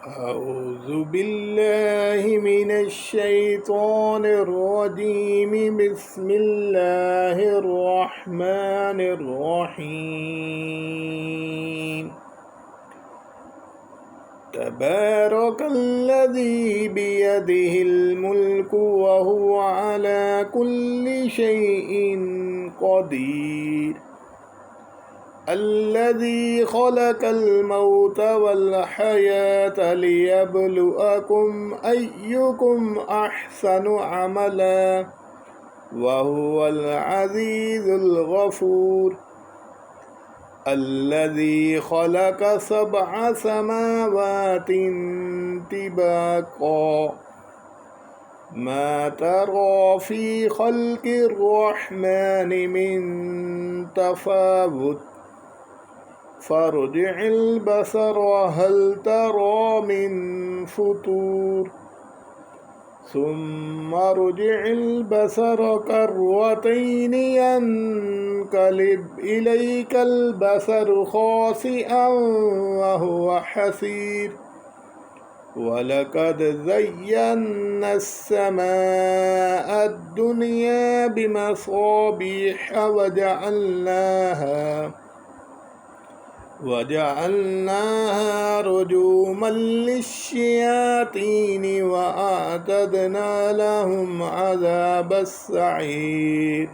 أعوذ بالله من الشيطان الرجيم. بسم الله الرحمن الرحيم. تبارك الذي بيده الملك وهو على كل شيء قدير. الذي خلق الموت والحياة ليبلوكم أيكم أحسن عملا وهو العزيز الغفور. الذي خلق 7 سماوات طباقا ما ترى في خلق الرحمن من تفاوت فارجع البصر هل ترى من فطور ثم ارجع البصر كرتين ينقلب إليك البصر خاسئا وهو حسير. ولقد زينا السماء الدنيا بمصابيح وجعلناها رجوما للشياطين وأعتدنا لهم عذاب السعير.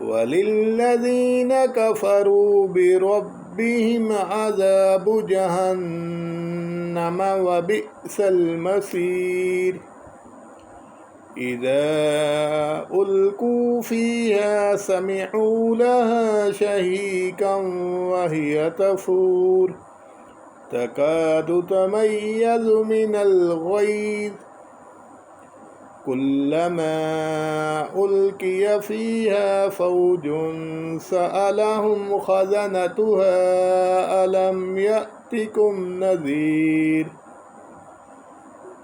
وللذين كفروا بربهم عذاب جهنم وبئس المصير. إذا ألقوا فيها سمعوا لها شهيقا وهي تفور تكاد تميز من الغيظ كلما ألقي فيها فوج سألهم خزنتها ألم يأتكم نذير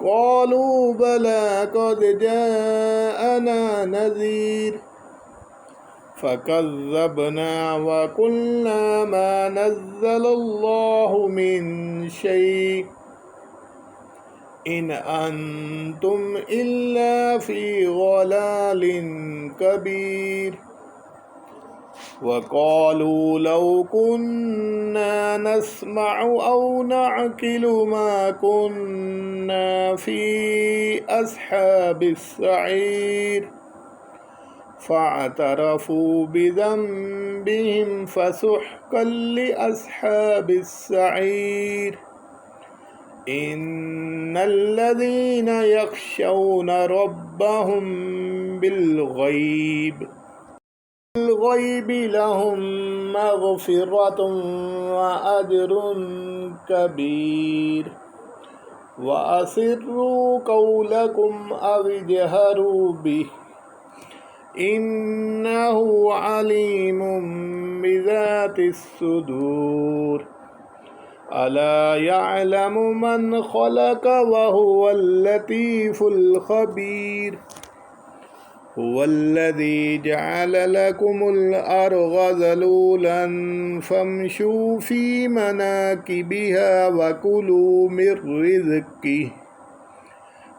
قالوا بلى قد جاءنا نذير فكذبنا وقلنا ما نزل الله من شيء إن أنتم إلا في ضلال كبير. وقالوا لو كنا نسمع أو نعقل ما كنا في أصحاب السعير فاعترفوا بذنبهم فسحقا لأصحاب السعير. إن الذين يخشون ربهم بالغيب لهم مغفرة وأجر كبير. وأسروا قولكم أو اجهروا به إنه عليم بذات الصدور. ألا يعلم من خلق وهو اللطيف الخبير. هو الذي جعل لكم الأرض ذلولا فامشوا في مناكبها وكلوا من رزقه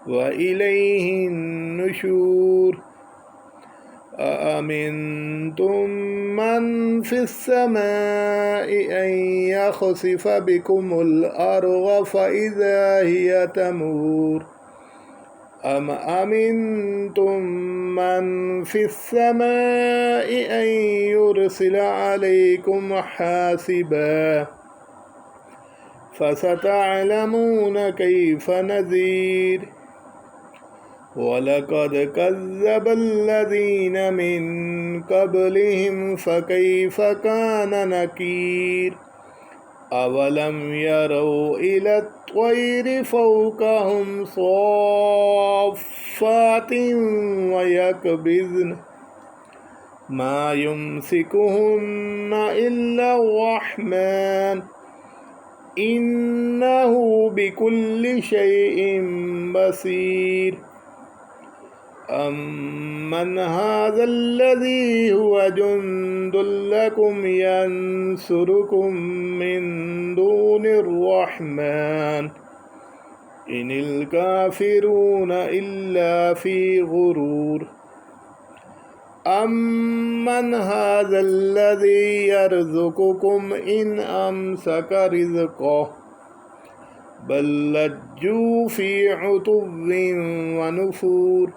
وإليه النشور. أأمنتم من في السماء أن يخسف بكم الأرض فإذا هي تمور أم أمنتم من في السماء أن يرسل عليكم حاسبا فستعلمون كيف نذير. ولقد كذب الذين من قبلهم فكيف كان نكير. أولم يروا إلى الطير فوقهم صافات ويقبضن ما يمسكهن إلا الرحمن إنه بكل شيء بصير. أمن هذا الذي هو جند لكم ينصركم من دون الرحمن إن الكافرون إلا في غرور أمن هذا الذي يرزقكم إن أمسك رزقه بل لجوا في عتو ونفور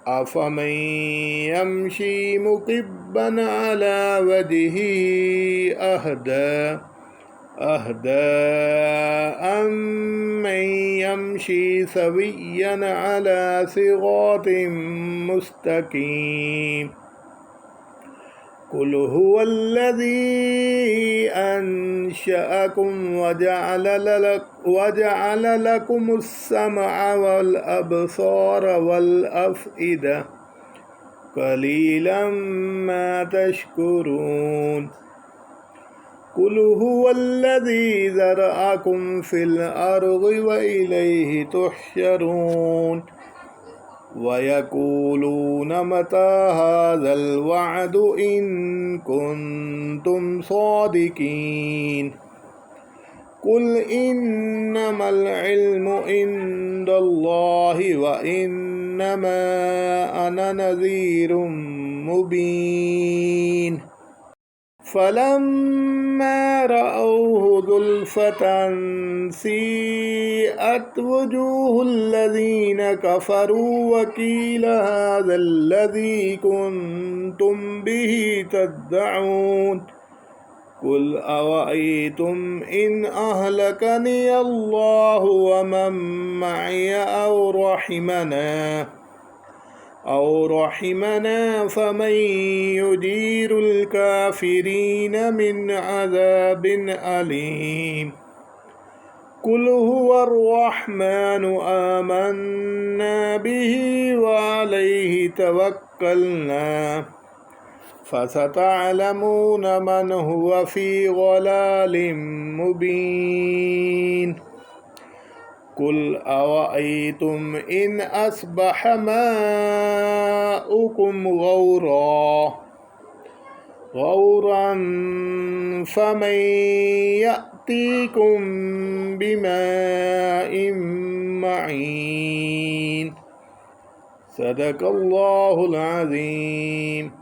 أفمن يمشي مكبا على وجهه أهدى أمن يمشي سويا على صراط مستقيم قل هو الذي أنشأكم وجعل لكم السمع والأبصار والأفئدة قليلا ما تشكرون قل هو الذي ذرأكم في الأرض وإليه تحشرون ويقولون متى هذا الوعد إن كنتم صادقين قل إنما العلم عند الله وإنما أنا نذير مبين فلما رأوه زلفة سيئت وجوه الذين كفروا وقيل هذا الذي كنتم به تدعون قل أرأيتم إن أهلكني الله ومن معي أو رحمنا فمن يجير الكافرين من عذاب أليم قل هو الرحمن آمنا به وعليه توكلنا فستعلمون من هو في ضلال مبين قل أرأيتم إن أصبح ماؤكم غورا فمن يأتيكم بماء معين صدق الله العظيم.